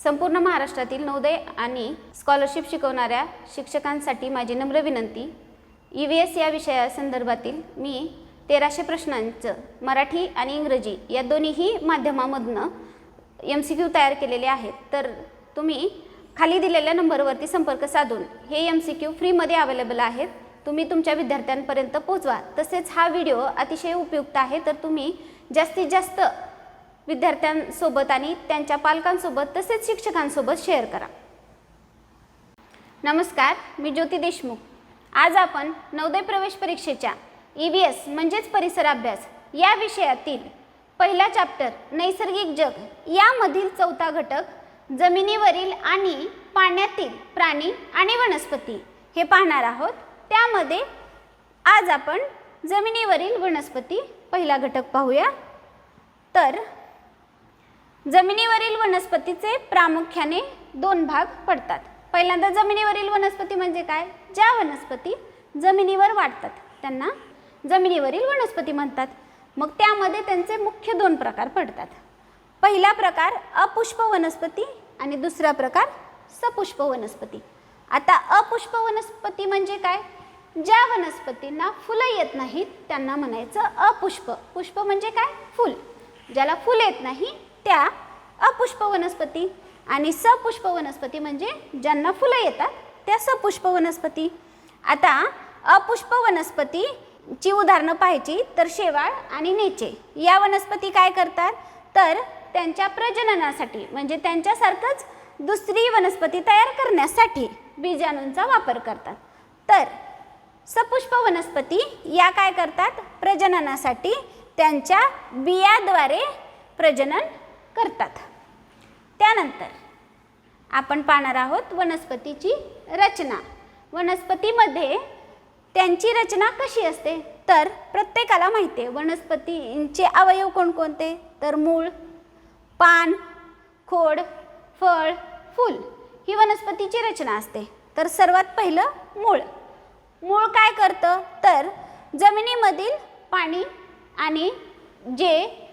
संपूर्ण महाराष्ट्रातील नवोदय आणि स्कॉलरशिप शिकवणाऱ्या शिक्षकांसाठी माझी नम्र विनंती, EVS या विषयासंदर्भातील मी 1300 प्रश्नांचं मराठी आणि इंग्रजी या दोन्हीही माध्यमामधनं MCQ तयार केलेले आहेत. तर तुम्ही खाली दिलेल्या नंबरवरती संपर्क साधून हे MCQ फ्रीमध्ये अवेलेबल आहेत. तुम्ही तुमच्या विद्यार्थ्यांपर्यंत पोहोचवा. तसेच हा व्हिडिओ अतिशय उपयुक्त आहे, तर तुम्ही जास्तीत जास्त विद्यार्थ्यांसोबत आणि त्यांच्या पालकांसोबत तसेच शिक्षकांसोबत शेअर करा. नमस्कार, मी ज्योती देशमुख. आज आपण नवोदय प्रवेश परीक्षेच्या EVS म्हणजेच परिसर अभ्यास या विषयातील पहिला चॅप्टर नैसर्गिक जग यामधील चौथा घटक जमिनीवरील आणि पाण्यातील प्राणी आणि वनस्पती हे पाहणार आहोत. त्यामध्ये आज आपण जमिनीवरील वनस्पती पहिला घटक पाहूया. तर जमिनीवरील वनस्पतीचे प्रामुख्याने दोन भाग पडतात. पहिल्यांदा जमिनीवरील वनस्पती म्हणजे काय? ज्या वनस्पती जमिनीवर वाढतात त्यांना जमिनीवरील वनस्पती म्हणतात. मग त्यामध्ये त्यांचे मुख्य दोन प्रकार पडतात. पहिला प्रकार अपुष्प वनस्पती आणि दुसरा प्रकार सपुष्प वनस्पती. आता अपुष्प वनस्पती म्हणजे काय? ज्या वनस्पतींना फुलं येत नाहीत त्यांना म्हणायचं अपुष्प. पुष्प म्हणजे काय? फुल. ज्याला फुल येत नाही त्या अपुष्प वनस्पती. आणि सपुष्प वनस्पती म्हणजे ज्यांना फुलं येतात त्या सपुष्प वनस्पती. आता अपुष्प वनस्पतीची उदाहरणं पाहायची तर शेवाळ आणि नेचे या वनस्पती काय करतात? तर त्यांच्या प्रजननासाठी म्हणजे त्यांच्यासारखंच दुसरी वनस्पती तयार करण्यासाठी बीजाणूंचा वापर करतात. तर सपुष्प वनस्पती या काय करतात? प्रजननासाठी त्यांच्या बियाद्वारे प्रजनन करतात. त्यानंतर आपण पाहणार आहोत वनस्पतीची रचना. वनस्पतीमध्ये त्यांची रचना कशी असते? तर प्रत्येकाला माहिती आहे वनस्पतींचे अवयव कोणकोणते? तर मूळ, पान, खोड, फळ, फूल ही वनस्पतीची रचना असते. तर सर्वात पहिलं मूळ. मूळ काय करतं? तर जमिनीमधील पाणी आणि जे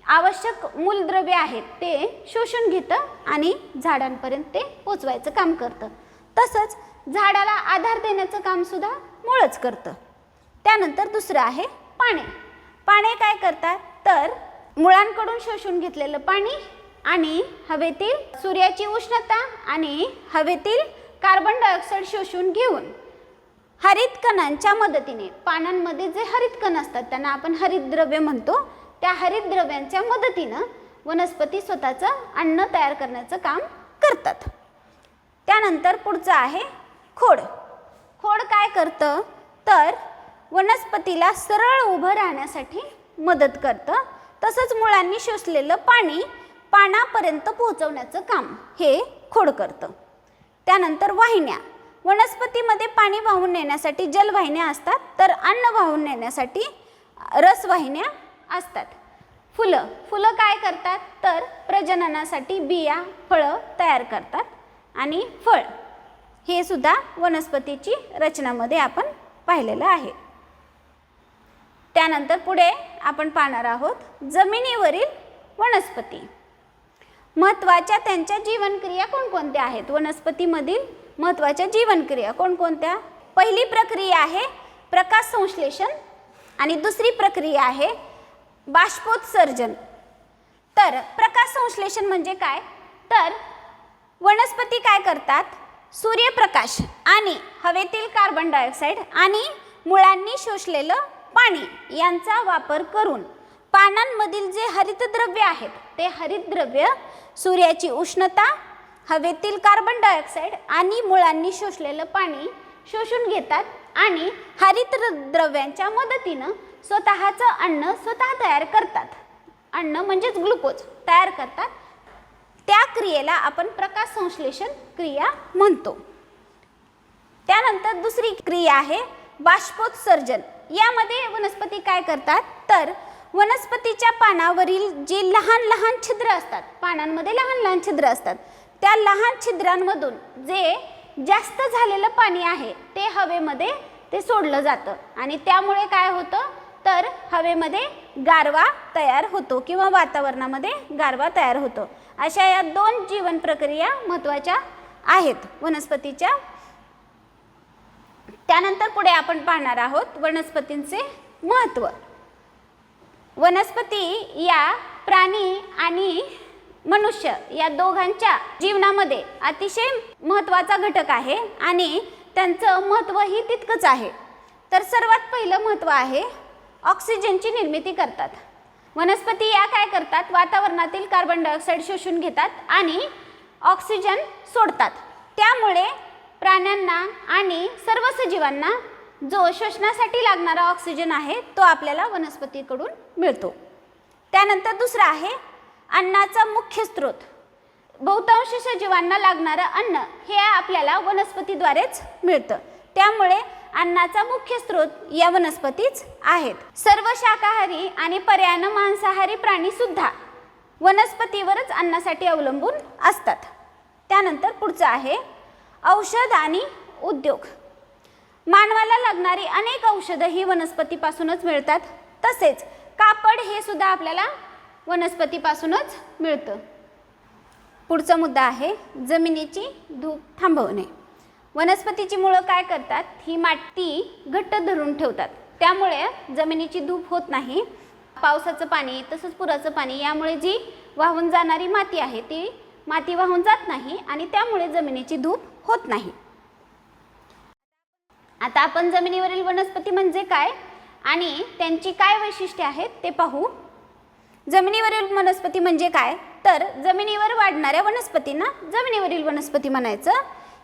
आवश्यक मूलद्रव्य आहेत ते शोषून घेतं आणि झाडांपर्यंत ते पोचवायचं काम करतं. तसंच झाडाला आधार देण्याचं काम सुद्धा मूळच करतं. त्यानंतर दुसरं आहे पाने. पाने काय करतात? तर मुळांकडून शोषून घेतलेलं पाणी आणि हवेतील सूर्याची उष्णता आणि हवेतील कार्बन डायऑक्साईड शोषून घेऊन हरित कणांच्या मदतीने, पानांमध्ये जे हरित कण असतात त्यांना आपण हरितद्रव्य म्हणतो, त्या हरितद्रव्यांच्या मदतीनं वनस्पती स्वतःचं अन्न तयार करण्याचं काम करतात. त्यानंतर पुढचं आहे खोड. खोड काय करतं? तर वनस्पतीला सरळ उभं राहण्यासाठी मदत करतं. तसंच मुळांनी शोषलेलं पाणी पानापर्यंत पोहोचवण्याचं काम हे खोड करतं. त्यानंतर वाहिन्या. वनस्पतीमध्ये पाणी वाहून नेण्यासाठी जलवाहिन्या असतात, तर अन्न वाहून नेण्यासाठी रसवाहिन्या असतात. फुलं. फुलं काय करतात? तर प्रजननासाठी बिया, फळं तयार करतात. आणि फळ हे सुद्धा वनस्पतीची रचनामध्ये आपण पाहिलेलं आहे. त्यानंतर पुढे आपण पाहणार आहोत जमिनीवरील वनस्पती. महत्त्वाच्या त्यांच्या जीवनक्रिया कोणकोणत्या आहेत? वनस्पतीमधील महत्त्वाच्या जीवनक्रिया कोणकोणत्या? पहिली प्रक्रिया आहे प्रकाश संश्लेषण आणि दुसरी प्रक्रिया आहे बाष्पोत्सर्जन. तर प्रकाश संश्लेषण म्हणजे काय? तर वनस्पती काय करतात? सूर्यप्रकाश आणि हवेतील कार्बन डायऑक्साईड आणि मुळांनी शोषलेलं पाणी यांचा वापर करून पानांमधील जे हरितद्रव्य आहेत ते हरितद्रव्य सूर्याची उष्णता, हवेतील कार्बन डायऑक्साईड आणि मुळांनी शोषलेलं पाणी शोषून घेतात आणि हरितद्रव्यांच्या मदतीनं स्वतःचं अन्न स्वतः तयार करतात. अन्न म्हणजेच ग्लुकोज तयार करतात. त्या क्रियेला आपण प्रकाश संश्लेषण क्रिया म्हणतो. त्यानंतर दुसरी क्रिया आहे बाष्पोत्सर्जन. यामध्ये वनस्पती काय करतात? तर वनस्पतीच्या पानावरील जे लहान लहान छिद्र असतात, पानांमध्ये लहान लहान छिद्र असतात, त्या लहान छिद्रांमधून जे जास्त झालेलं पाणी आहे ते हवेमध्ये ते सोडलं जातं आणि त्यामुळे काय होतं? तर हवेमध्ये गारवा तयार होतो किंवा वातावरणामध्ये गारवा तयार होतो. अशा या 2 जीवन प्रक्रिया महत्त्वाच्या आहेत वनस्पतीच्या. त्यानंतर पुढे आपण पाहणार आहोत वनस्पतींचे महत्त्व. वनस्पती या प्राणी आणि मनुष्य या दोघांच्या जीवनामध्ये अतिशय महत्त्वाचा घटक आहे आणि त्यांचं महत्त्वही तितकंच आहे. तर सर्वात पहिलं महत्त्व आहे ऑक्सिजनची निर्मिती करतात. वनस्पती या काय करतात, वातावरणातील कार्बन डायऑक्साईड शोषून घेतात आणि ऑक्सिजन सोडतात. त्यामुळे प्राण्यांना आणि सर्व सजीवांना जो श्वसनासाठी लागणारा ऑक्सिजन आहे तो आपल्याला वनस्पतीकडून मिळतो. त्यानंतर दुसरा आहे अन्नाचा मुख्य स्रोत. बहुतांश सजीवांना लागणारं अन्न हे आपल्याला वनस्पतीद्वारेच मिळतं. त्यामुळे अन्नाचा मुख्य स्रोत या वनस्पतीच आहेत. सर्व शाकाहारी आणि पर्यायाने मांसाहारी प्राणी सुद्धा वनस्पतीवरच अन्नासाठी अवलंबून असतात. त्यानंतर पुढचं आहे औषध आणि उद्योग. मानवाला लागणारी अनेक औषधं ही वनस्पतीपासूनच मिळतात. तसेच कापड हे सुद्धा आपल्याला वनस्पतीपासूनच मिळतं. पुढचा मुद्दा आहे जमिनीची धूप थांबवणे. वनस्पतीची मुळं काय करतात, ही माती घट्ट धरून ठेवतात. त्यामुळे जमिनीची धूप होत नाही. पावसाचं पाणी तसंच पुराचं पाणी यामुळे जी वाहून जाणारी माती आहे ती माती वाहून जात नाही आणि त्यामुळे जमिनीची धूप होत नाही. आता आपण जमिनीवरील वनस्पती म्हणजे काय आणि त्यांची काय वैशिष्ट्ये आहेत ते पाहू. जमिनीवरील वनस्पती म्हणजे काय, तर जमिनीवर वाढणाऱ्या वनस्पतींना जमिनीवरील वनस्पती म्हणायचं.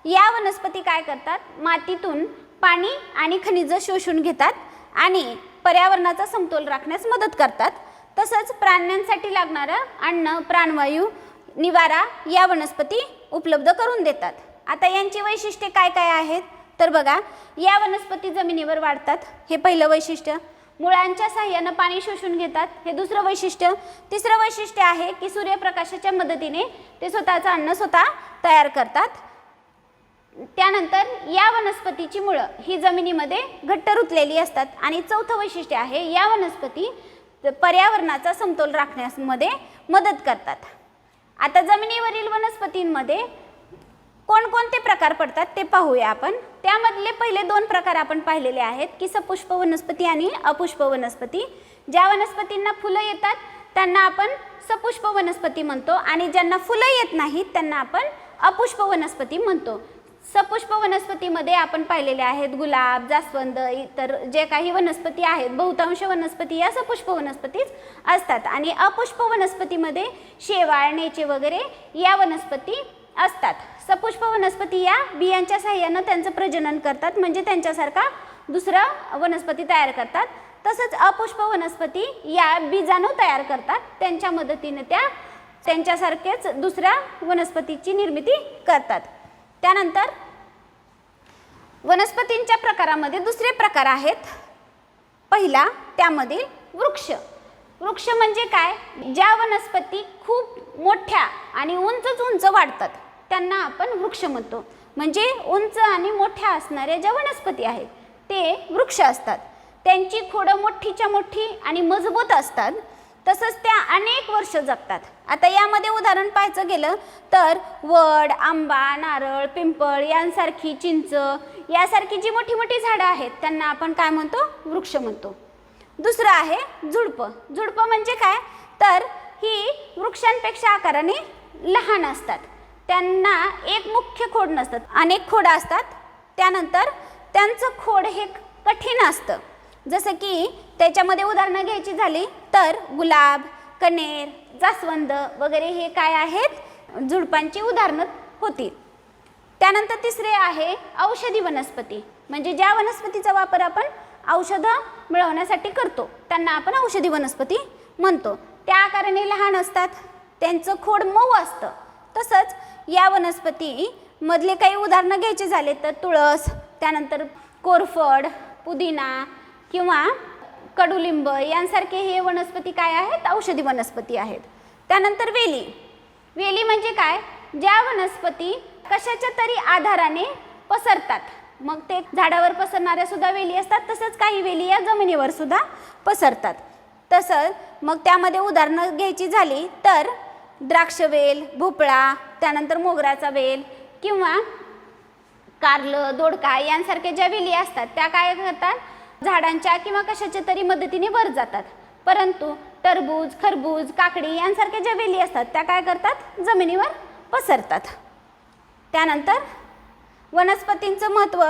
या वनस्पती काय करतात, मातीतून पाणी आणि खनिज शोषून घेतात आणि पर्यावरणाचा समतोल राखण्यास मदत करतात. तसंच प्राण्यांसाठी लागणारं अन्न, प्राणवायू, निवारा या वनस्पती उपलब्ध करून देतात. आता यांची वैशिष्ट्ये काय काय आहेत तर बघा, या वनस्पती जमिनीवर वाढतात, हे पहिलं वैशिष्ट्य. मुळांच्या साहाय्याने पाणी शोषून घेतात, हे दुसरं वैशिष्ट्य. तिसरं वैशिष्ट्य आहे की सूर्यप्रकाशाच्या मदतीने ते स्वतःचं अन्न स्वतः तयार करतात. त्यानंतर या वनस्पतीची मुळं ही जमिनीमध्ये घट्ट रुतलेली असतात. आणि चौथं वैशिष्ट्य आहे या वनस्पती पर्यावरणाचा समतोल राखण्यामध्ये मदत करतात. आता जमिनीवरील वनस्पतींमध्ये कोणकोणते प्रकार पडतात ते पाहूया आपण. त्यामधले पहिले 2 प्रकार आपण पाहिलेले आहेत की सपुष्प वनस्पती आणि अपुष्प वनस्पती. ज्या वनस्पतींना फुलं येतात त्यांना आपण सपुष्प वनस्पती म्हणतो आणि ज्यांना फुलं येत नाहीत त्यांना आपण अपुष्प वनस्पती म्हणतो. सपुष्प वनस्पतीमध्ये आपण पाहिलेले आहेत गुलाब, जास्वंद, इतर जे काही वनस्पती आहेत, बहुतांश वनस्पती या सपुष्प वनस्पतीच असतात. आणि अपुष्प वनस्पतीमध्ये शेवाळ, नेचे वगैरे या वनस्पती असतात. सपुष्प वनस्पती या बियांच्या साहाय्याने त्यांचं प्रजनन करतात, म्हणजे त्यांच्यासारखा दुसरा वनस्पती तयार करतात. तसंच अपुष्प वनस्पती या बीजाणू तयार करतात, त्यांच्या मदतीने त्या त्यांच्यासारखेच दुसऱ्या वनस्पतीची निर्मिती करतात. त्यानंतर वनस्पतींच्या प्रकारामध्ये दुसरे प्रकार आहेत. पहिला त्यामधील वृक्ष. वृक्ष म्हणजे काय, ज्या वनस्पती खूप मोठ्या आणि उंचच उंच वाढतात त्यांना आपण वृक्ष म्हणतो. म्हणजे उंच आणि मोठ्या असणाऱ्या ज्या वनस्पती आहेत ते वृक्ष असतात. त्यांची खोडं मोठीच्या मोठी आणि मजबूत असतात. तसंच त्या अनेक वर्ष जगतात. आता यामध्ये उदाहरण पाहायचं गेलं तर वड, आंबा, नारळ, पिंपळ यांसारखी, चिंच यासारखी जी मोठी मोठी झाडं आहेत त्यांना आपण काय म्हणतो, वृक्ष म्हणतो. दुसरं आहे झुडपं. झुडपं म्हणजे काय तर ही वृक्षांपेक्षा आकाराने लहान असतात. त्यांना एक मुख्य खोड नसतात, अनेक खोडं असतात. त्यानंतर त्यांचं खोड हे कठीण असतं. जसं की त्याच्यामध्ये उदाहरणं घ्यायची झाली तर गुलाब, कण्हेर, जास्वंद वगैरे हे काय आहेत, झुडपांची उदाहरणं होती. त्यानंतर तिसरे आहे औषधी वनस्पती. म्हणजे ज्या वनस्पतीचा वापर आपण औषधं मिळवण्यासाठी करतो त्यांना आपण औषधी वनस्पती म्हणतो. त्या आकाराने लहान असतात, त्यांचं खोड मऊ असतं. तसंच या वनस्पती मधले काही उदाहरणं घ्यायचे झाले तर तुळस, त्यानंतर कोरफड, पुदिना किंवा कडुलिंब यांसारखे हे वनस्पती काय आहेत, औषधी वनस्पती आहेत. त्यानंतर वेली. वेली म्हणजे काय, ज्या वनस्पती कशाच्या तरी आधाराने पसरतात मग ते झाडावर पसरणाऱ्या सुद्धा वेली असतात, तसंच काही वेली या जमिनीवर सुद्धा पसरतात. तसं मग त्यामध्ये उदाहरणं घ्यायची झाली तर द्राक्षवेल, भोपळा, त्यानंतर मोगराचा वेल किंवा कारलं, दोडका यांसारख्या ज्या वेली असतात त्या काय करतात, झाडांच्या किंवा कशाच्या तरी मदतीने वर जातात. परंतु टरबूज, खरबूज, काकडी यांसारख्या ज्या वेली असतात त्या काय करतात, जमिनीवर पसरतात. त्यानंतर वनस्पतींचं महत्त्व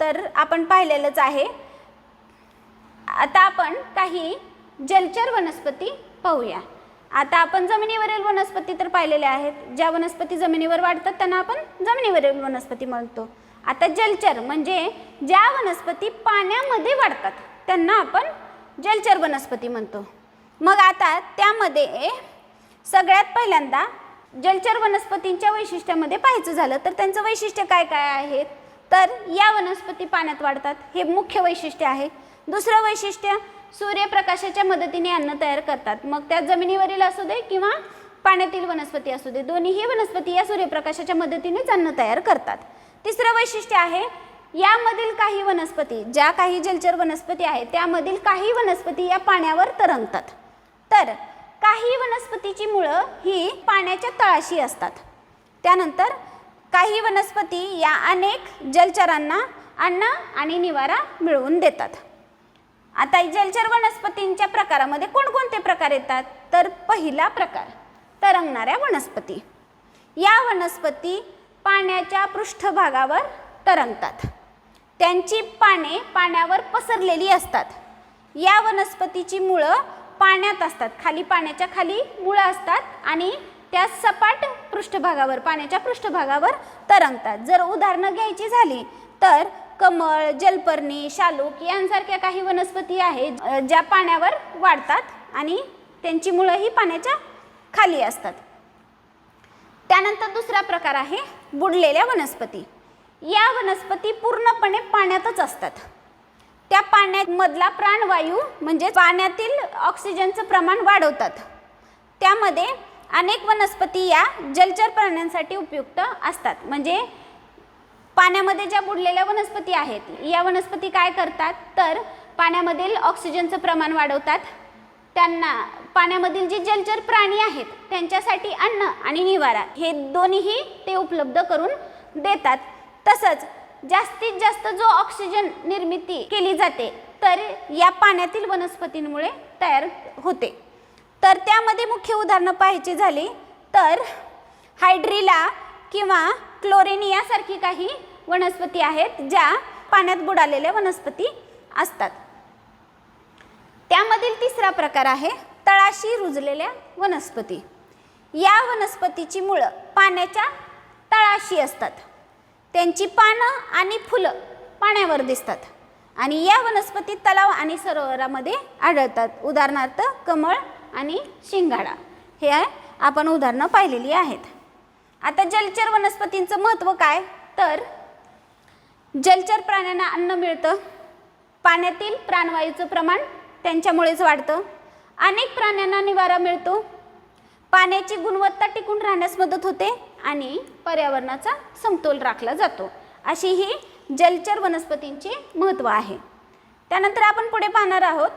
तर आपण पाहिलेलंच आहे. आता आपण काही जलचर वनस्पती पाहूया. आता आपण जमिनीवरील वनस्पती तर पाहिलेल्या आहेत. ज्या वनस्पती जमिनीवर वाढतात त्यांना आपण जमिनीवरील वनस्पती म्हणतो. आता जलचर म्हणजे ज्या वनस्पती पाण्यामध्ये वाढतात त्यांना आपण जलचर वनस्पती म्हणतो. मग आता त्यामध्ये सगळ्यात पहिल्यांदा जलचर वनस्पतींच्या वैशिष्ट्यामध्ये पाहायचं झालं तर त्यांचं वैशिष्ट्य काय काय आहेत, तर या वनस्पती पाण्यात वाढतात, हे मुख्य वैशिष्ट्य आहे. दुसरं वैशिष्ट्य, सूर्यप्रकाशाच्या मदतीने अन्न तयार करतात. मग त्या जमिनीवरील असू दे किंवा पाण्यातील वनस्पती असू दे, दोन्हीही वनस्पती या सूर्यप्रकाशाच्या मदतीनेच अन्न तयार करतात. तिसरं वैशिष्ट्य आहे, यामधील काही वनस्पती, ज्या काही जलचर वनस्पती आहेत त्यामधील काही वनस्पती या पाण्यावर तरंगतात, तर काही वनस्पतीची मुळं ही पाण्याच्या तळाशी असतात. त्यानंतर काही वनस्पती या अनेक जलचरांना अन्न आणि निवारा मिळवून देतात. आता जलचर वनस्पतींच्या प्रकारामध्ये कोणकोणते प्रकार येतात, तर पहिला प्रकार तरंगणाऱ्या वनस्पती. या वनस्पती पाण्याच्या पृष्ठभागावर तरंगतात. त्यांची पाने पाण्यावर पसरलेली असतात. या वनस्पतीची मुळं पाण्यात असतात, खाली पाण्याच्या खाली मुळं असतात आणि त्या सपाट पृष्ठभागावर, पाण्याच्या पृष्ठभागावर तरंगतात. जर उदाहरणं घ्यायची झाली तर कमळ, जलपर्णी, शालूक यांसारख्या काही वनस्पती आहेत ज्या पाण्यावर वाढतात आणि त्यांची मुळं ही पाण्याच्या खाली असतात. त्यानंतर दुसरा प्रकार आहे बुडलेल्या वनस्पती. या वनस्पती पूर्णपणे पाण्यातच असतात. त्या पाण्यामधला प्राणवायू म्हणजे पाण्यातील ऑक्सिजनचं प्रमाण वाढवतात. त्यामध्ये अनेक वनस्पती या जलचर प्राण्यांसाठी उपयुक्त असतात. म्हणजे पाण्यामध्ये ज्या बुडलेल्या वनस्पती आहेत या वनस्पती काय करतात, तर पाण्यामधील ऑक्सिजनचं प्रमाण वाढवतात. त्यांना पाण्यामधील जे जलचर प्राणी आहेत त्यांच्यासाठी अन्न आणि निवारा हे दोन्हीही ते उपलब्ध करून देतात. तसंच जास्तीत जास्त जो ऑक्सिजन निर्मिती केली जाते तर या पाण्यातील वनस्पतींमुळे तयार होते. तर त्यामध्ये मुख्य उदाहरणं पाहायची झाली तर हायड्रिला किंवा क्लोरेनी यासारखी काही वनस्पती आहेत ज्या पाण्यात बुडालेल्या वनस्पती असतात. त्यामधील तिसरा प्रकार आहे तळाशी रुजलेल्या वनस्पती. या वनस्पतीची मुळं पाण्याच्या तळाशी असतात. त्यांची पानं आणि फुलं पाण्यावर दिसतात आणि या वनस्पती तलाव आणि सरोवरामध्ये आढळतात. उदाहरणार्थ कमळ आणि शिंगाडा हे आपण उदाहरणं पाहिलेली आहेत. आता जलचर वनस्पतींचं महत्त्व काय, तर जलचर प्राण्यांना अन्न मिळतं, पाण्यातील प्राणवायूचं प्रमाण त्यांच्यामुळेच वाढतं, अनेक प्राण्यांना निवारा मिळतो, पाण्याची गुणवत्ता टिकून राहण्यास मदत होते आणि पर्यावरणाचा समतोल राखला जातो. अशी ही जलचर वनस्पतींचे महत्त्व आहे. त्यानंतर आपण पुढे पाहणार आहोत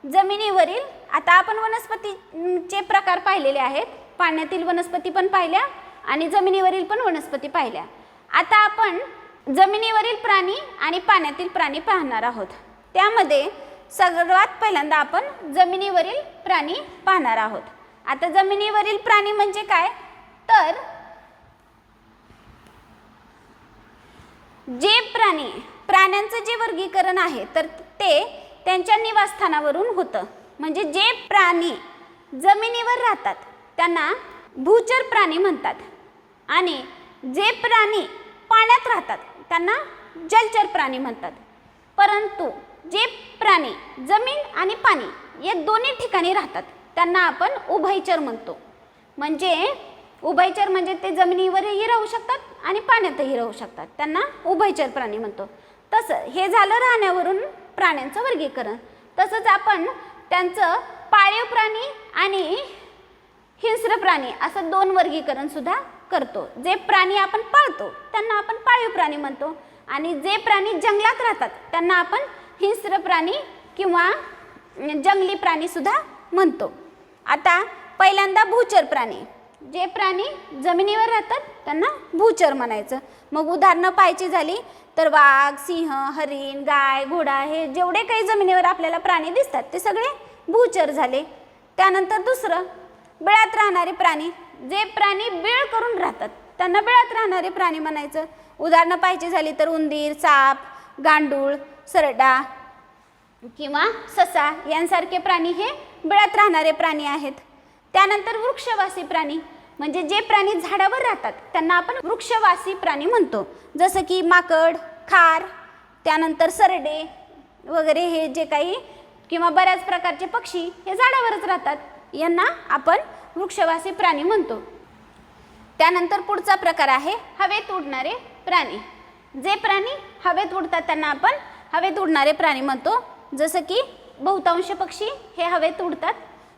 जमिनीवरील. आता आपण वनस्पतीचे प्रकार पाहिलेले आहेत, पाण्यातील वनस्पती पण पाहिल्या आणि जमिनीवरील पण वनस्पती पाहिल्या. आता आपण जमिनीवरील प्राणी आणि पाण्यातील प्राणी पाहणार आहोत. त्यामध्ये सर्वात पहिल्यांदा आपण जमिनीवरील प्राणी पाहणार आहोत. आता जमिनीवरील प्राणी म्हणजे काय, तर जे प्राण्यांचं जे वर्गीकरण आहे तर ते त्यांच्या निवासस्थानावरून होतं. म्हणजे जे प्राणी जमिनीवर राहतात त्यांना भूचर प्राणी म्हणतात आणि जे प्राणी पाण्यात राहतात त्यांना जलचर प्राणी म्हणतात. परंतु जे प्राणी जमीन आणि पाणी या दोन्ही ठिकाणी राहतात त्यांना आपण उभयचर म्हणतो. म्हणजे उभयचर म्हणजे ते जमिनीवरही राहू शकतात आणि पाण्यातही राहू शकतात, त्यांना उभयचर प्राणी म्हणतो. तसं हे झालं राहण्यावरून प्राण्यांचं वर्गीकरण. तसंच आपण त्यांचं पाळीव प्राणी आणि हिंस्र प्राणी असं दोन वर्गीकरण सुद्धा करतो. जे प्राणी आपण पाळतो त्यांना आपण पाळीव प्राणी म्हणतो आणि जे प्राणी जंगलात राहतात त्यांना आपण हिंस्र प्राणी किंवा जंगली प्राणी सुद्धा म्हणतो. आता पहिल्यांदा भूचर प्राणी. जे प्राणी जमिनीवर राहतात त्यांना भूचर म्हणायचं. मग उदाहरणं पाहायची झाली तर वाघ, सिंह, हरिण, गाय, घोडा हे जेवढे काही जमिनीवर आपल्याला प्राणी दिसतात ते सगळे भूचर झाले. त्यानंतर दुसरं बिळात राहणारे प्राणी. जे प्राणी बिळ करून राहतात त्यांना बिळात राहणारे प्राणी म्हणायचं. उदाहरणं पाहायची झाली तर उंदीर, साप, गांडूळ, सरडा किंवा ससा यांसारखे प्राणी हे बिळात राहणारे प्राणी आहेत. त्यानंतर वृक्षवासी प्राणी म्हणजे जे प्राणी झाडावर राहतात त्यांना आपण वृक्षवासी प्राणी म्हणतो. जसं की माकड, खार, त्यानंतर सरडे वगैरे हे जे काही किंवा बऱ्याच प्रकारचे पक्षी हे झाडावरच राहतात, यांना आपण वृक्षवासी प्राणी म्हणतो. त्यानंतर पुढचा प्रकार आहे हवेत उडणारे प्राणी. जे प्राणी हवेत उडतात त्यांना आपण हवेत उडणारे प्राणी म्हणतो. जसं की बहुतांश पक्षी हे हवेत उडतात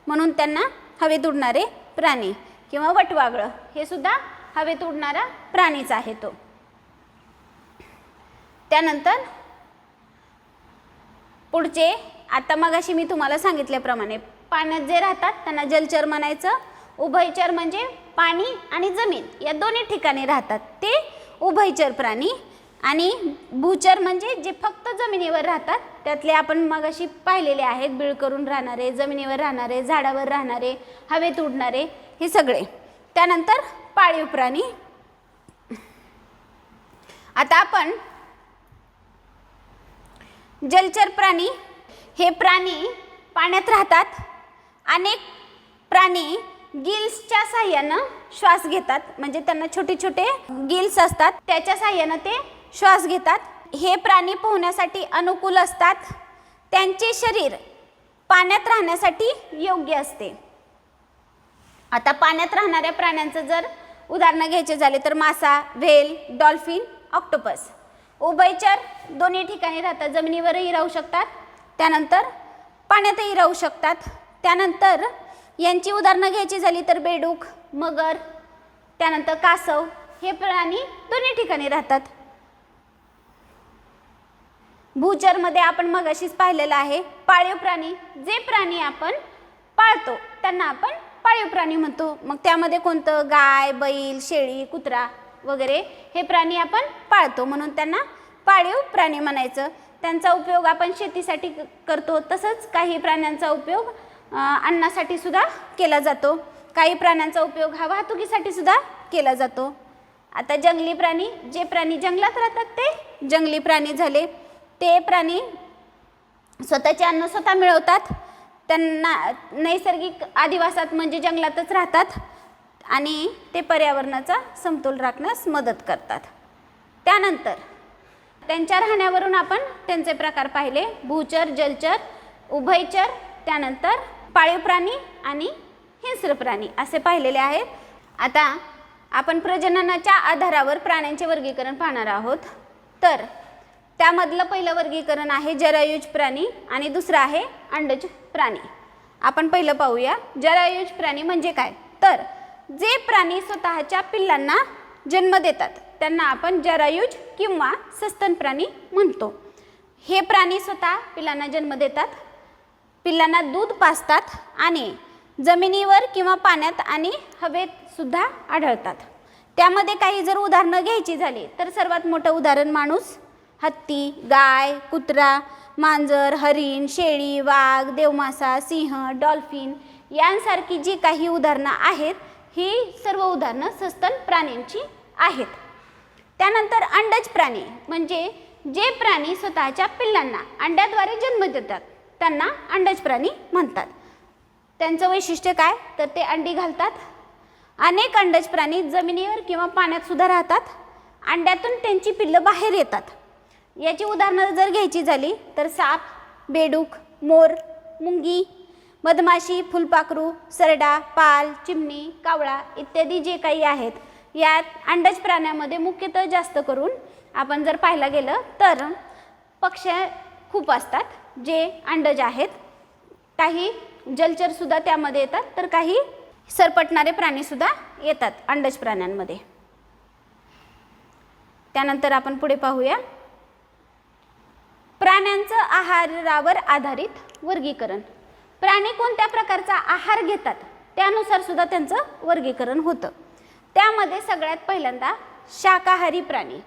म्हणून त्यांना हवेत उडणारे प्राणी किंवा वटवाघळं हे सुद्धा हवेत उडणारा प्राणीच आहे तो. त्यानंतर पुढचे आता मगाशी मी तुम्हाला सांगितल्याप्रमाणे पाण्यात जे राहतात त्यांना जलचर म्हणायचं. उभयचर म्हणजे पाणी आणि जमीन या दोन्ही ठिकाणी राहतात ते उभयचर प्राणी. आणि भूचर म्हणजे जे फक्त जमिनीवर राहतात त्यातले आपण मगाशी पाहिलेले आहेत, बिळ करून राहणारे, जमिनीवर राहणारे, झाडावर राहणारे, हवेत उडणारे हे सगळे. त्यानंतर पाळीव प्राणी. आता आपण जलचर प्राणी. हे प्राणी पाण्यात राहतात. अनेक प्राणी गिल्सच्या साहाय्यानं श्वास घेतात म्हणजे त्यांना छोटे छोटे गिल्स असतात त्याच्या साहाय्यानं ते श्वास घेतात. हे प्राणी पोहण्यासाठी अनुकूल असतात. त्यांचे शरीर पाण्यात राहण्यासाठी योग्य असते. आता पाण्यात राहणाऱ्या प्राण्यांचं जर उदाहरणं घ्यायचे झाले तर मासा, व्हेल, डॉल्फिन, ऑक्टोपस. उभयचर दोन्ही ठिकाणी राहतात, जमिनीवरही राहू शकतात, त्यानंतर पाण्यातही राहू शकतात. त्यानंतर यांची उदाहरणं घ्यायची झाली तर बेडूक, मगर, त्यानंतर कासव हे प्राणी दोन्ही ठिकाणी राहतात. भूचरमध्ये आपण मगाशीच पाहिलेलं आहे पाळीव प्राणी. जे प्राणी आपण पाळतो त्यांना आपण पाळीव प्राणी म्हणतो. मग त्यामध्ये कोणतं? गाय, बैल, शेळी, कुत्रा वगैरे हे प्राणी आपण पाळतो म्हणून त्यांना पाळीव प्राणी म्हणायचं. त्यांचा उपयोग आपण शेतीसाठी करतो. तसंच काही प्राण्यांचा उपयोग अन्नासाठी सुद्धा केला जातो. काही प्राण्यांचा उपयोग हा वाहतुकीसाठी सुद्धा केला जातो. आता जंगली प्राणी. जे प्राणी जंगलात राहतात ते जंगली प्राणी झाले. ते प्राणी स्वतःचे अन्न स्वतः मिळवतात. त्यांना नैसर्गिक अधिवासात म्हणजे जंगलातच राहतात आणि ते पर्यावरणाचा समतोल राखण्यास मदत करतात. त्यानंतर त्यांच्या राहण्यावरून आपण त्यांचे प्रकार पाहिले. भूचर, जलचर, उभयचर, त्यानंतर पाळीव प्राणी आणि हिंस्र प्राणी असे पाहिलेले आहेत. आता आपण प्रजननाच्या आधारावर प्राण्यांचे वर्गीकरण पाहणार आहोत. तर त्यामधलं पहिलं वर्गीकरण आहे जरायुज प्राणी आणि दुसरं आहे अंडज प्राणी. आपण पहिलं पाहूया. जरायुज प्राणी म्हणजे काय? तर जे प्राणी स्वतःच्या पिल्लांना जन्म देतात त्यांना आपण जरायुज किंवा सस्तन प्राणी म्हणतो. हे प्राणी स्वतः पिल्लांना जन्म देतात, पिल्लांना दूध पाजतात आणि जमिनीवर किंवा पाण्यात आणि हवेत सुद्धा आढळतात. त्यामध्ये काही जर उदाहरणं घ्यायची झाली तर सर्वात मोठं उदाहरण माणूस, हत्ती, गाय, कुत्रा, मांजर, हरिण, शेळी, वाघ, देवमासा, सिंह, डॉल्फिन यांसारखी जी काही उदाहरणं आहेत ही सर्व उदाहरणं सस्तन प्राण्यांची आहेत. त्यानंतर अंडज प्राणी म्हणजे जे प्राणी स्वतःच्या पिल्लांना अंड्याद्वारे जन्म देतात त्यांना अंडज प्राणी म्हणतात. त्यांचं वैशिष्ट्य काय? तर ते अंडी घालतात. अनेक अंडज प्राणी जमिनीवर किंवा पाण्यात सुद्धा राहतात. अंड्यातून त्यांची पिल्लं बाहेर येतात. याची उदाहरणं जर घ्यायची झाली तर साप, बेडूक, मोर, मुंगी, मधमाशी, फुलपाखरू, सरडा, पाल, चिमणी, कावळा इत्यादी जे काही आहेत यात अंडज प्राण्यामध्ये मुख्यतः जास्त करून आपण जर पाहायला गेलं तर पक्षी खूप असतात जे अंडज आहेत. काही जलचर सुद्धा त्यामध्ये येतात तर काही सरपटणारे प्राणी सुद्धा येतात अंडज प्राण्यांमध्ये. त्यानंतर आपण पुढे पाहूया. प्राण्यांचं आहारावर आधारित वर्गीकरण. प्राणी कोणत्या प्रकारचा आहार घेतात त्यानुसार सुद्धा त्यांचं वर्गीकरण होतं. त्यामध्ये सगळ्यात पहिल्यांदा शाकाहारी प्राणी.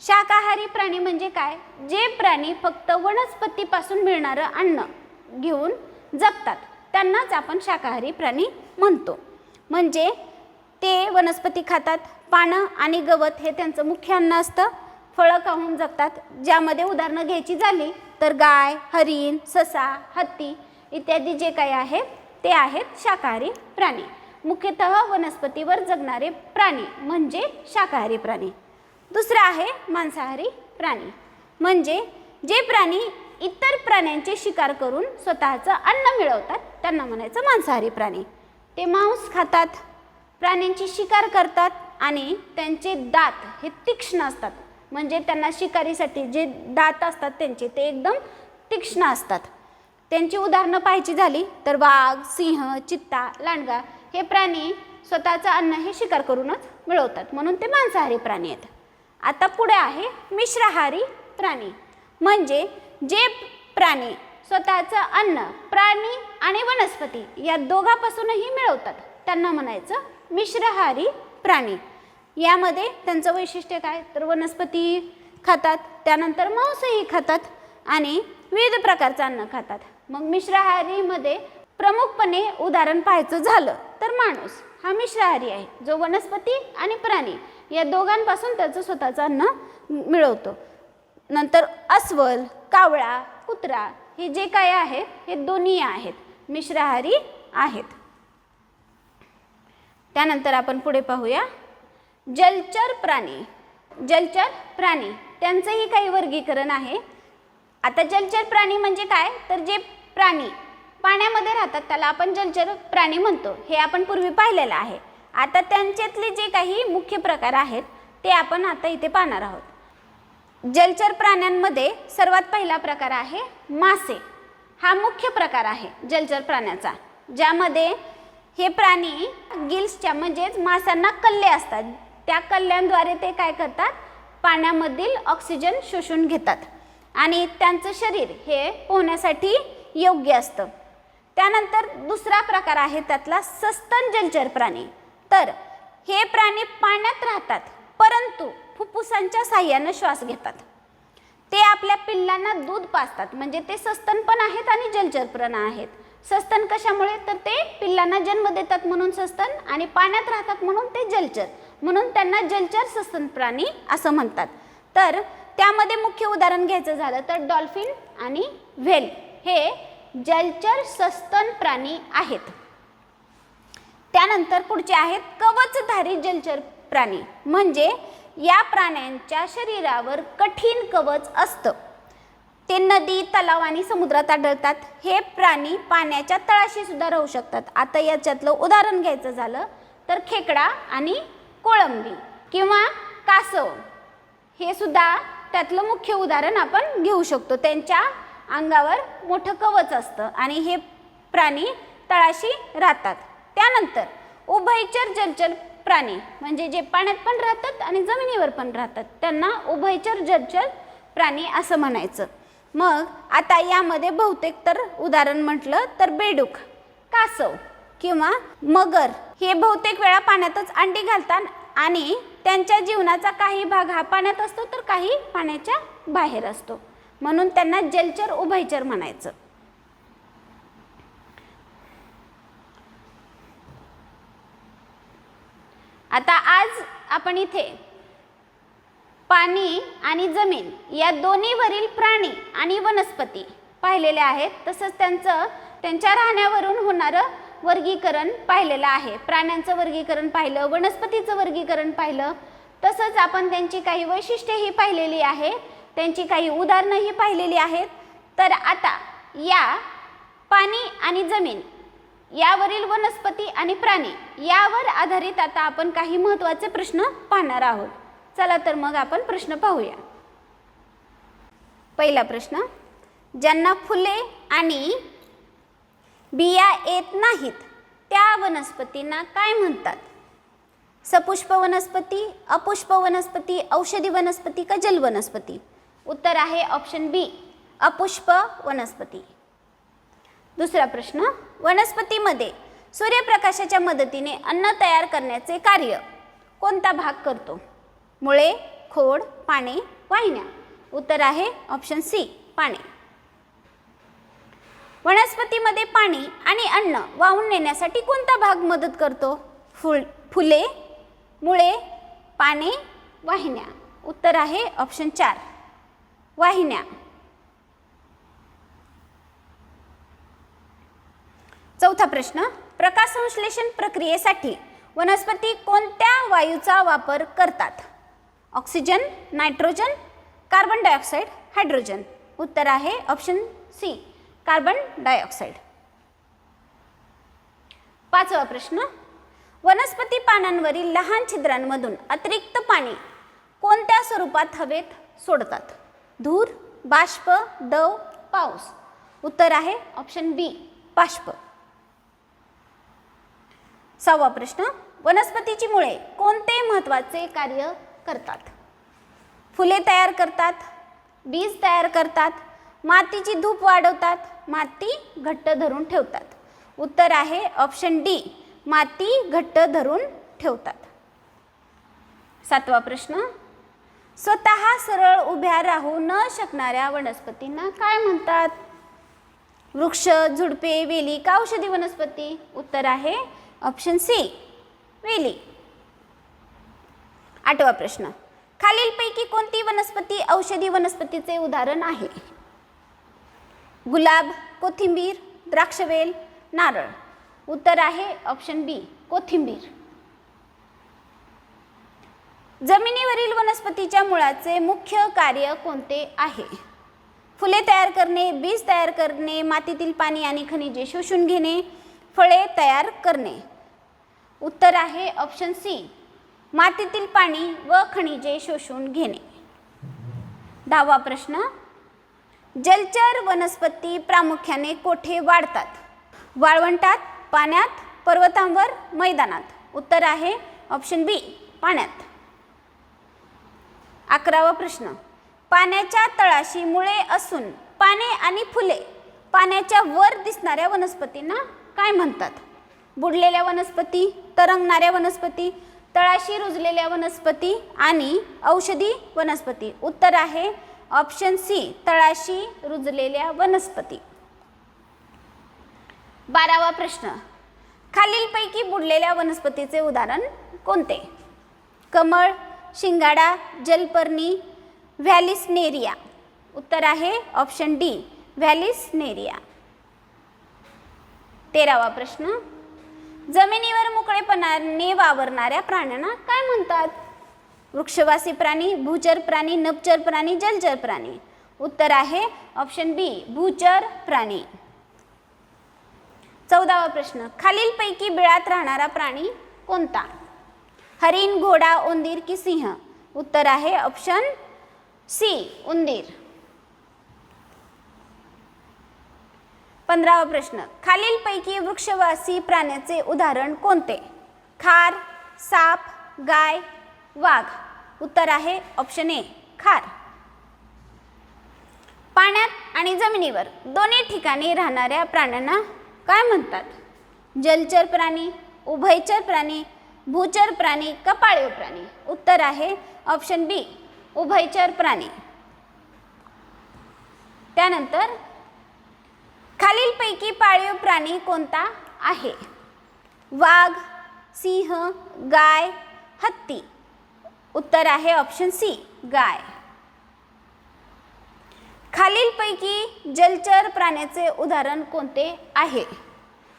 शाकाहारी प्राणी म्हणजे काय? जे प्राणी फक्त वनस्पतीपासून मिळणारं अन्न घेऊन जगतात त्यांनाच आपण शाकाहारी प्राणी म्हणतो. म्हणजे ते वनस्पती खातात, पानं आणि गवत हे त्यांचं मुख्य अन्न असतं. फळं खाऊन जगतात, ज्यामध्ये उदाहरणं घ्यायची झाली तर गाय, हरिण, ससा, हत्ती इत्यादी जे काही आहेत ते आहेत शाकाहारी प्राणी. मुख्यतः वनस्पतीवर जगणारे प्राणी म्हणजे शाकाहारी प्राणी. दुसरं आहे मांसाहारी प्राणी. म्हणजे जे प्राणी इतर प्राण्यांचे शिकार करून स्वतःचं अन्न मिळवतात त्यांना म्हणायचं मांसाहारी प्राणी. ते मांस खातात, प्राण्यांची शिकार करतात आणि त्यांचे दात हे तीक्ष्ण असतात. म्हणजे त्यांना शिकारीसाठी जे दात असतात त्यांचे ते एकदम तीक्ष्ण असतात. त्यांची उदाहरणं पाहायची झाली तर वाघ, सिंह, चित्ता, लांडगा हे प्राणी स्वतःचं अन्न हे शिकार करूनच मिळवतात म्हणून ते मांसाहारी प्राणी आहेत. आता पुढे आहे मिश्राहारी प्राणी. म्हणजे जे प्राणी स्वतःचं अन्न प्राणी आणि वनस्पती या दोघांपासूनही मिळवतात त्यांना म्हणायचं मिश्राहारी प्राणी. यामध्ये त्यांचं वैशिष्ट्य काय तर वनस्पती खातात, त्यानंतर मांसही खातात आणि विविध प्रकारचं अन्न खातात. मग मिश्राहारीमध्ये प्रमुखपणे उदाहरण पाहायचं झालं तर माणूस हा मिश्राहारी आहे, जो वनस्पती आणि प्राणी या दोघांपासून त्याचं स्वतःचं अन्न मिळवतो. नंतर अस्वल, कावळा, कुत्रा हे जे काय आहेत हे दोन्ही आहेत मिश्राहारी आहेत. त्यानंतर आपण पुढे पाहूया जलचर प्राणी. जलचर प्राणी त्यांचंही काही वर्गीकरण आहे. आता जलचर प्राणी म्हणजे काय तर जे प्राणी पाण्यामध्ये राहतात त्याला आपण जलचर प्राणी म्हणतो. हे आपण पूर्वी पाहिलेलं आहे. आता त्यांच्यातले जे काही मुख्य प्रकार आहेत ते आपण आता इथे पाहणार आहोत. जलचर प्राण्यांमध्ये सर्वात पहिला प्रकार आहे मासे. हा मुख्य प्रकार आहे जलचर प्राण्याचा, ज्यामध्ये हे प्राणी गिल्सच्या म्हणजेच माशांना कल्ले असतात. त्या कल्ल्यांद्वारे ते काय करतात पाण्यामधील ऑक्सिजन शोषून घेतात आणि त्यांचं शरीर हे पोहण्यासाठी योग्य असतं. त्यानंतर दुसरा प्रकार आहे त्यातला सस्तन जलचर प्राणी. तर हे प्राणी पाण्यात राहतात परंतु फुफ्फुसांच्या साहाय्याने श्वास घेतात. ते आपल्या पिल्लांना दूध पाजतात. म्हणजे ते सस्तन पण आहेत आणि जलचर पण आहेत. सस्तन कशामुळे तर ते पिल्लांना जन्म देतात म्हणून सस्तन आणि पाण्यात राहतात म्हणून ते जलचर, म्हणून त्यांना जलचर सस्तन प्राणी असं म्हणतात. तर त्यामध्ये मुख्य उदाहरण घ्यायचं झालं तर डॉल्फिन आणि व्हेल हे जलचर सस्तन प्राणी आहेत. त्यानंतर पुढचे आहेत कवचधारी जलचर प्राणी. म्हणजे या प्राण्यांच्या शरीरावर कठीण कवच असतं. ते नदी, तलाव आणि समुद्रात आढळतात. हे प्राणी पाण्याच्या तळाशी सुद्धा राहू शकतात. आता याच्यातलं उदाहरण घ्यायचं झालं तर खेकडा आणि कोळंबी किंवा कासव हे सुद्धा त्यातलं मुख्य उदाहरण आपण घेऊ शकतो. त्यांच्या अंगावर मोठं कवच असतं आणि हे प्राणी तळाशी राहतात. त्यानंतर उभयचर जलचर प्राणी म्हणजे जे पाण्यात पण राहतात आणि जमिनीवर पण राहतात त्यांना उभयचर जलचर प्राणी असं म्हणायचं. मग आता यामध्ये बहुतेक तर उदाहरण म्हटलं तर बेडूक, कासव किंवा मगर हे बहुतेक वेळा पाण्यातच अंडी घालतात आणि त्यांच्या जीवनाचा काही भाग हा पाण्यात असतो तर काही पाण्याच्या बाहेर असतो म्हणून त्यांना जलचर उभयचर म्हणायचं. आता आज आपण इथे पाणी आणि जमीन या दोन्हीवरील प्राणी आणि वनस्पती पाहिलेले आहेत. तसंच त्यांच्या राहण्यावरून होणारं वर्गीकरण पाहिलेलं आहे. प्राण्यांचं वर्गीकरण पाहिलं, वनस्पतीचं वर्गीकरण पाहिलं. तसंच आपण त्यांची काही वैशिष्ट्येही पाहिलेली आहे, त्यांची काही उदाहरणंही पाहिलेली आहेत. तर आता या पाणी आणि जमीन यावरील वनस्पती आणि प्राणी यावर आधारित आता आपण काही महत्त्वाचे प्रश्न पाहणार आहोत. चला तर मग आपण प्रश्न पाहूया. पहिला प्रश्न, ज्यांना फुले आणि बिया येत नाहीत त्या वनस्पतींना काय म्हणतात? सपुष्प वनस्पती, अपुष्प वनस्पती, औषधी वनस्पती का जल वनस्पती? उत्तर आहे ऑप्शन बी अपुष्प वनस्पती. दुसरा प्रश्न, वनस्पतीमध्ये सूर्यप्रकाशाच्या मदतीने अन्न तयार करण्याचे कार्य कोणता भाग करतो? मुळे, खोड, पाने, वाहिन्या. उत्तर आहे ऑप्शन सी, पाने. वनस्पतीमध्ये पाणी आणि अन्न वाहून नेण्यासाठी कोणता भाग मदत करतो? फुले, मुळे, पाने, वाहिन्या. उत्तर आहे ऑप्शन 4, वाहिन्या. चौथा प्रश्न, प्रकाशसंश्लेषण प्रक्रियेसाठी वनस्पती कोणत्या वायूचा वापर करतात? Oxygen, nitrogen, carbon dioxide, hydrogen. उत्तर आहे ऑप्शन सी, कार्बन डायऑक्साईड. पाचवा प्रश्न, वनस्पती पानांवरील लहान छिद्रांमधून अतिरिक्त पाणी कोणत्या स्वरूपात हवेत सोडतात? धूर, बाष्प, दव, पाऊस. उत्तर आहे ऑप्शन बी, बाष्प. सहावा प्रश्न, वनस्पतीची मुळे कोणते महत्त्वाचे कार्य करतात? फुले तयार करतात, बीज तयार करतात, मातीची धूप वाढवतात, माती घट्ट धरून ठेवतात. उत्तर आहे ऑप्शन डी, माती घट्ट धरून ठेवतात. सातवा प्रश्न, स्वतः सरळ उभ्या राहू न शकणाऱ्या वनस्पतींना काय म्हणतात? वृक्ष, झुडपे, वेली का औषधी वनस्पती? उत्तर आहे ऑप्शन सी, वेली. आठवा प्रश्न, खालीलपैकी कोणती वनस्पती औषधी वनस्पतीचे उदाहरण आहे? गुलाब, कोथिंबीर, द्राक्षवेल, नारळ. उत्तर आहे ऑप्शन बी, कोथिंबीर. जमिनीवरील वनस्पतीच्या मुळाचे मुख्य कार्य कोणते आहे? फुले तयार करणे, बीज तयार करणे, मातीतील पाणी आणि खनिजे शोषून घेणे, फळे तयार करणे. उत्तर आहे ऑप्शन सी, मातीतील पाणी व खनिजे शोषून घेणे. दहावा प्रश्न, जलचर वनस्पती प्रामुख्याने कोठे वाढतात? वाळवंटात, पाण्यात, पर्वतांवर, मैदानात. उत्तर आहे ऑप्शन बी, पाण्यात. 11वा प्रश्न, पाण्याच्या तळाशी मुळे असून पाने आणि फुले पाण्याच्या वर दिसणाऱ्या वनस्पतींना काय म्हणतात? बुडलेल्या वनस्पती, तरंगणाऱ्या वनस्पती, तळाशी रुजलेल्या वनस्पती आणि औषधी वनस्पती. उत्तर आहे ऑप्शन सी, तळाशी रुजलेल्या वनस्पती. 12वा प्रश्न, खालीलपैकी बुडलेल्या वनस्पतीचे उदाहरण कोणते? कमळ, शिंगाडा, जलपर्णी, व्हॅलिसनेरिया. उत्तर आहे ऑप्शन डी, व्हॅलिसनेरिया. 13वा प्रश्न, जमिनीवर मोकळेपणाने वावरणाऱ्या प्राण्यांना काय म्हणतात? वृक्षवासी प्राणी, भूचर प्राणी, नभचर प्राणी, जलचर प्राणी. उत्तर आहे ऑप्शन बी, भूचर प्राणी. 14वा प्रश्न, खालीलपैकी बिळात राहणारा प्राणी कोणता? हरिण, घोडा, उंदीर की सिंह? उत्तर आहे ऑप्शन सी, उंदीर. 15वा प्रश्न, खालीलपैकी वृक्षवासी प्राण्याचे उदाहरण कोणते? खार, साप, गाय, वाघ. उत्तर आहे ऑप्शन ए, खार. पाण्यात आणि जमिनीवर दोन्ही ठिकाणी राहणाऱ्या प्राण्यांना काय म्हणतात? जलचर प्राणी, उभयचर प्राणी, भूचर प्राणी का पाळीव प्राणी? उत्तर आहे ऑप्शन बी, उभयचर प्राणी. त्यानंतर खालीलपैकी पाळीव प्राणी कोणता आहे? वाघ, सिंह, गाय, हत्ती. उत्तर आहे ऑप्शन सी, गाय. खालीलपैकी जलचर प्राण्याचे उदाहरण कोणते आहे?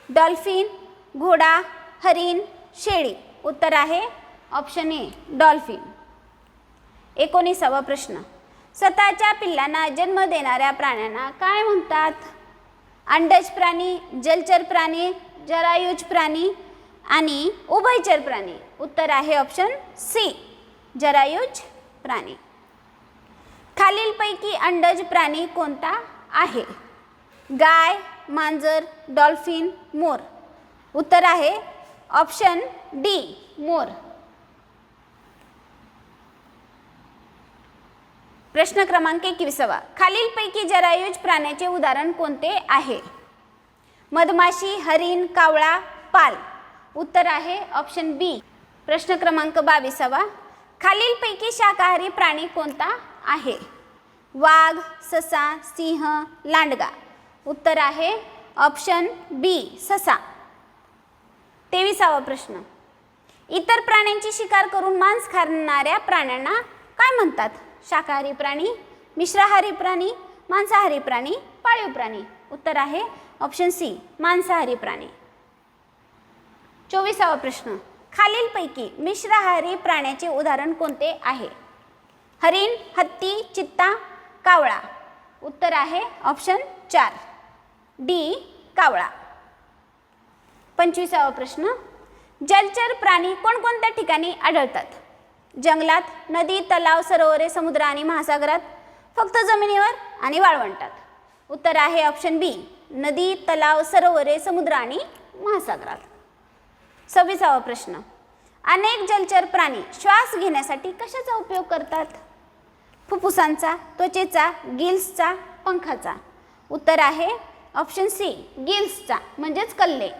डॉल्फिन, घोडा, हरिण, शेळी. उत्तर आहे ऑप्शन ए, डॉल्फिन. 19वा प्रश्न, स्वतःच्या पिल्लांना जन्म देणाऱ्या प्राण्यांना काय म्हणतात? अंडज प्राणी, जलचर प्राणी, जरायुज प्राणी आणि उभयचर प्राणी. उत्तर आहे ऑप्शन सी, जरायुज प्राणी. खालीलपैकी अंडज प्राणी कोणता आहे? गाय, मांजर, डॉल्फिन, मोर. उत्तर आहे ऑप्शन डी, मोर. प्रश्न क्रमांक 21. खालीलपैकी जरायुज प्राण्याचे उदाहरण कोणते आहे? मधमाशी, हरिण, कावळा, पाल. उत्तर आहे ऑप्शन बी. प्रश्न क्रमांक 22. खालीलपैकी शाकाहारी प्राणी कोणता आहे? वाघ, ससा, सिंह, लांडगा. उत्तर आहे ऑप्शन बी ससा. 23. प्रश्न. इतर प्राण्यांची शिकार करून मांस खाणाऱ्या प्राण्यांना काय म्हणतात? शाकाहारी प्राणी, मिश्राहारी प्राणी, मांसाहारी प्राणी, पाळीव प्राणी. उत्तर आहे ऑप्शन सी मांसाहारी प्राणी. 24. प्रश्न. खालीलपैकी मिश्राहारी प्राण्याचे उदाहरण कोणते आहे? हरिण, हत्ती, चित्ता, कावळा. उत्तर आहे ऑप्शन 4 डी कावळा. 25. प्रश्न. जलचर प्राणी कोणकोणत्या ठिकाणी आढळतात? जंगलात, नदी, तलाव, सरोवरे, समुद्र आणि महासागरात, फक्त जमिनीवर आणि वाळवंटात. उत्तर आहे ऑप्शन बी नदी, तलाव, सरोवरे, समुद्र आणि महासागरात. 26. प्रश्न. अनेक जलचर प्राणी श्वास घेण्यासाठी कशाचा उपयोग करतात? फुफ्फुसांचा, त्वचेचा, गिल्सचा, पंखाचा. उत्तर आहे ऑप्शन सी गिल्सचा म्हणजेच कल्ले.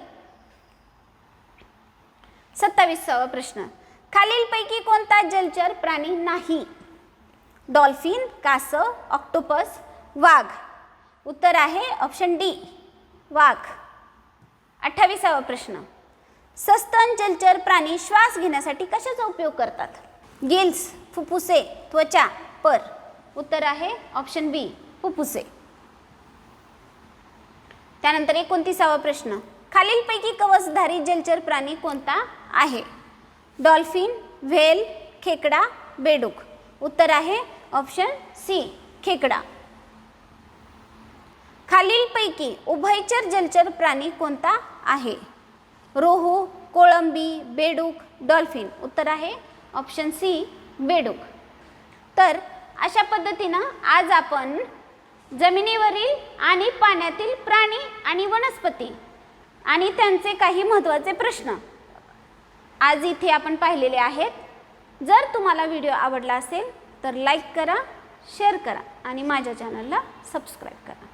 27. प्रश्न. खालीलपैकी कोणता जलचर प्राणी नाही? डॉल्फिन, कासव, ऑक्टोपस, वाघ. उत्तर आहे ऑप्शन डी वाघ. 28. प्रश्न. सस्तन जलचर प्राणी श्वास घेण्यासाठी कशाचा उपयोग करतात? गिल्स, फुफ्फुसे, त्वचा, पर. उत्तर आहे ऑप्शन बी फुफ्फुसे. त्यानंतर 29. प्रश्न. खालीलपैकी कवचधारी जलचर प्राणी कोणता आहे? डॉल्फिन, व्हेल, खेकडा, बेडूक. उत्तर आहे ऑप्शन सी खेकडा. खालीलपैकी उभयचर जलचर प्राणी कोणता आहे? रोहू, कोळंबी, बेडूक, डॉल्फिन. उत्तर आहे ऑप्शन सी बेडूक. तर अशा पद्धतीनं आज आपण जमिनीवरील आणि पाण्यातील प्राणी आणि वनस्पती आणि त्यांचे काही महत्त्वाचे प्रश्न आज इथे आपण पाहिलेले आहेत. जर तुम्हाला व्हिडिओ आवडला असेल तर लाईक करा, शेअर करा आणि माझ्या चॅनलला सबस्क्राईब करा.